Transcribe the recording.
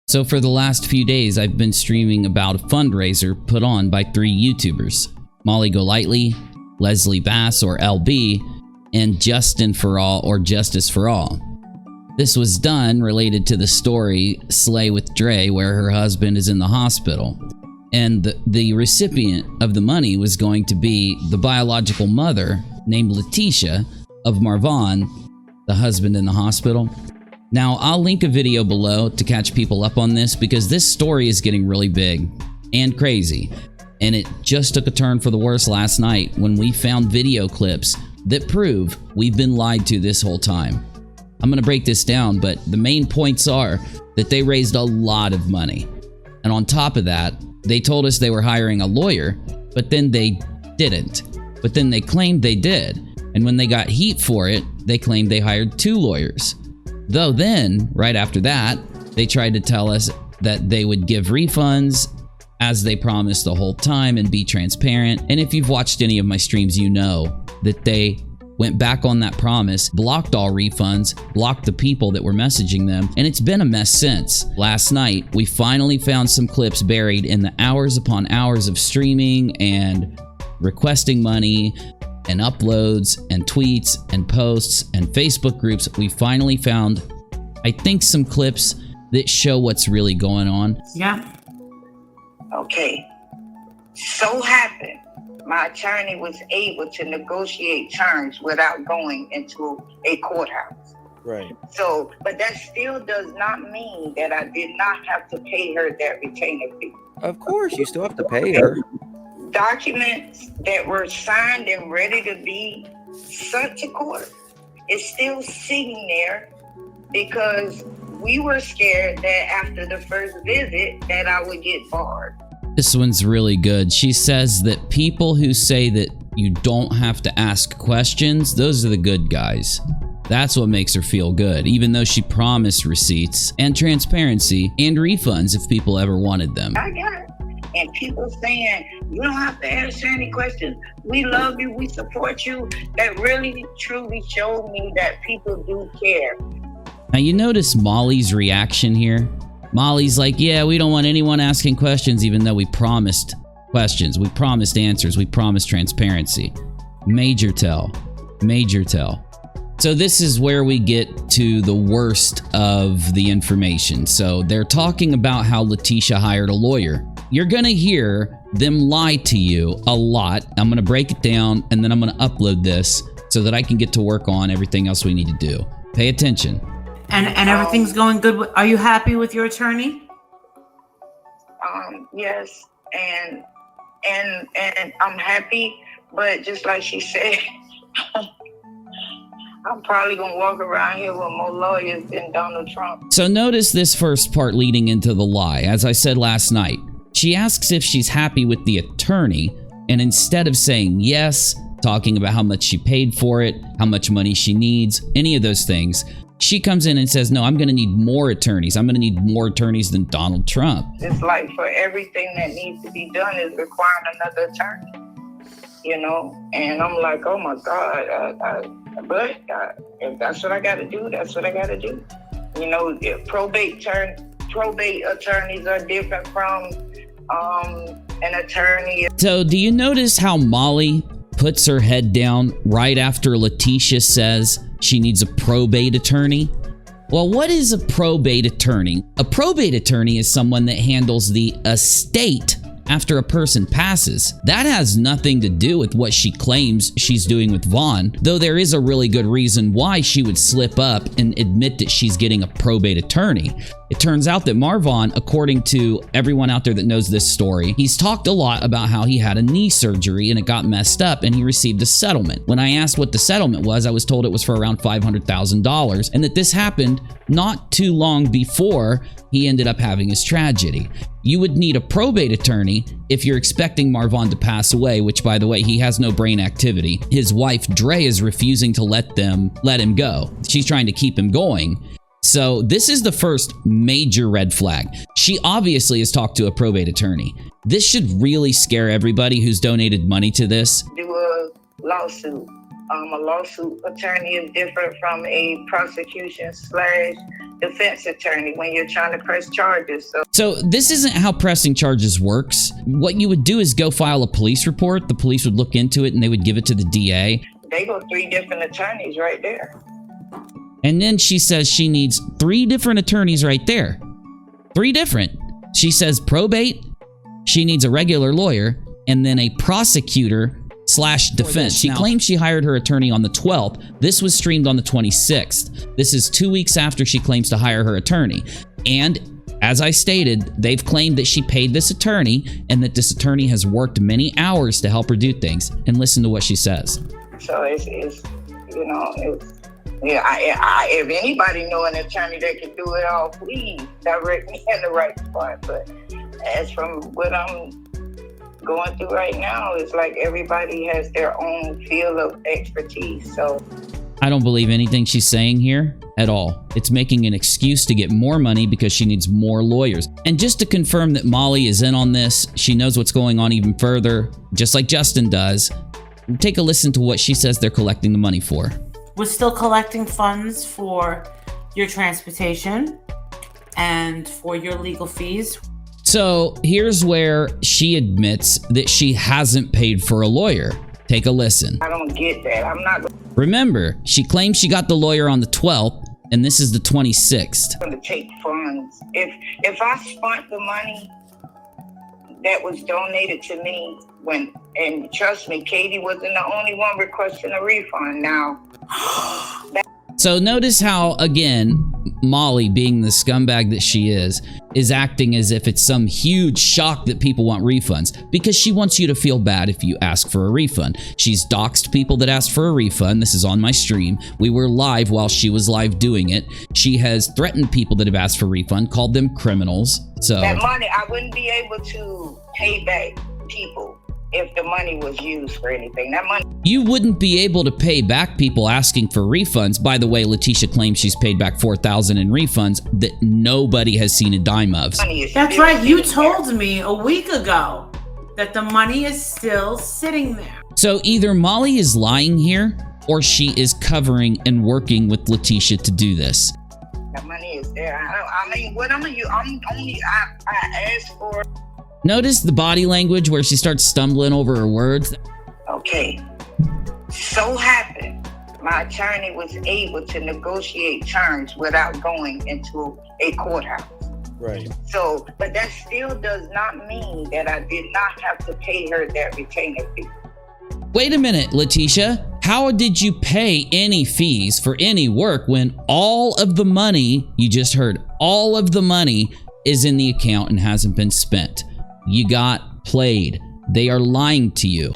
So for the last few days, I've been streaming about a fundraiser put on by 3 YouTubers, Molly Golighlty, Leslie Bass or LB, and Justin for All or Justice for All. This was done related to the story Slay with Dre, where her husband is in the hospital. And the recipient of the money was going to be the biological mother named Latisha of Marvon, the husband in the hospital. Now, I'll link a video below to catch people up on this because this story is getting really big and crazy. And it just took a turn for the worse last night when we found video clips that prove we've been lied to this whole time. I'm going to break this down, but the main points are that they raised a lot of money. And on top of that, they told us they were hiring a lawyer, but then they didn't. But then they claimed they did. And when they got heat for it, they claimed they hired 2 lawyers. Though then, right after that, they tried to tell us that they would give refunds as they promised the whole time and be transparent. And if you've watched any of my streams, you know that they went back on that promise, blocked all refunds, blocked the people that were messaging them, and it's been a mess since. Last night, we finally found some clips buried in the hours upon hours of streaming and requesting money and uploads and tweets and posts and Facebook groups. We finally found, I think, some clips that show what's really going on. Yeah. Okay. So happened, my attorney was able to negotiate terms without going into a courthouse. Right. So, but that still does not mean that I did not have to pay her that retainer fee. Of course, you still have to pay her. Documents that were signed and ready to be sent to court is still sitting there because we were scared that after the first visit that I would get barred. This one's really good. She says that people who say that you don't have to ask questions, those are the good guys. That's what makes her feel good, even though she promised receipts and transparency and refunds if people ever wanted them. I got it. And people saying, you don't have to answer any questions. We love you, we support you. That really, truly showed me that people do care. Now you notice Molly's reaction here? Molly's like, yeah, we don't want anyone asking questions even though we promised questions. We promised answers. We promised transparency. Major tell. Major tell. So this is where we get to the worst of the information. So they're talking about how Latisha hired a lawyer. You're going to hear them lie to you a lot. I'm going to break it down and then I'm going to upload this so that I can get to work on everything else we need to do. Pay attention. And everything's going good. Are you happy with your attorney? Yes, and I'm happy, but just like she said, I'm probably gonna walk around here with more lawyers than Donald Trump. So notice this first part leading into the lie. As I said last night, she asks if she's happy with the attorney, and instead of saying yes, talking about how much she paid for it, how much money she needs, any of those things, she comes in and says, no, I'm going to need more attorneys. I'm going to need more attorneys than Donald Trump. It's like for everything that needs to be done is requiring another attorney, you know? And I'm like, oh my God, but if that's what I got to do, that's what I got to do. You know, probate attorneys are different from an attorney. So do you notice how Molly puts her head down right after Latisha says she needs a probate attorney? Well, what is a probate attorney? A probate attorney is someone that handles the estate after a person passes. That has nothing to do with what she claims she's doing with Vaughn, though there is a really good reason why she would slip up and admit that she's getting a probate attorney. It turns out that Marvon, according to everyone out there that knows this story, he's talked a lot about how he had a knee surgery and it got messed up and he received a settlement. When I asked what the settlement was, I was told it was for around $500,000 and that this happened not too long before he ended up having his tragedy. You would need a probate attorney if you're expecting Marvon to pass away, which, by the way, he has no brain activity. His wife, Dre, is refusing to let him go. She's trying to keep him going. So this is the first major red flag. She obviously has talked to a probate attorney. This should really scare everybody who's donated money to this. Do a lawsuit A lawsuit attorney is different from a prosecution/defense attorney when you're trying to press charges. So this isn't how pressing charges works. What you would do is go file a police report. The police would look into it and they would give it to the DA. They go 3 different attorneys right there. And then she says she needs 3 different attorneys right there. 3 different. She says probate, she needs a regular lawyer, and then a prosecutor/defense. She claims she hired her attorney on the 12th. This was streamed on the 26th. This is 2 weeks after she claims to hire her attorney. And as I stated, they've claimed that she paid this attorney and that this attorney has worked many hours to help her do things. And listen to what she says. So it's if anybody know an attorney that can do it all, please direct me in the right spot. But as from what I'm going through right now, it's like everybody has their own field of expertise. So I don't believe anything she's saying here at all. It's making an excuse to get more money because she needs more lawyers. And just to confirm that Molly is in on this, she knows what's going on even further, just like Justin does. Take a listen to what she says they're collecting the money for. We're still collecting funds for your transportation and for your legal fees. So here's where she admits that she hasn't paid for a lawyer. Take a listen. I don't get that. I'm not Remember, she claims she got the lawyer on the 12th, and this is the 26th. going to take funds. If I spent the money that was donated to me and trust me, Katie wasn't the only one requesting a refund. Now, so notice how, again, Molly, being the scumbag that she is acting as if it's some huge shock that people want refunds, because she wants you to feel bad if you ask for a refund. She's doxed people that asked for a refund. This is on my stream. We were live while she was live doing it. She has threatened people that have asked for a refund, called them criminals. So that money, I wouldn't be able to pay back people if the money was used for anything. That money, you wouldn't be able to pay back people asking for refunds. By the way, Latisha claims she's paid back $4,000 in refunds that nobody has seen a dime of. That's right. You told me a week ago that the money is still sitting there. So either Molly is lying here or she is covering and working with Latisha to do this. that money is there. I mean, what I asked for. Notice the body language where she starts stumbling over her words. Okay. So happened, my attorney was able to negotiate terms without going into a courthouse. Right. So, but that still does not mean that I did not have to pay her that retainer fee. Wait a minute, Latisha. How did you pay any fees for any work when all of the money, you just heard, all of the money is in the account and hasn't been spent? You got played. They are lying to you.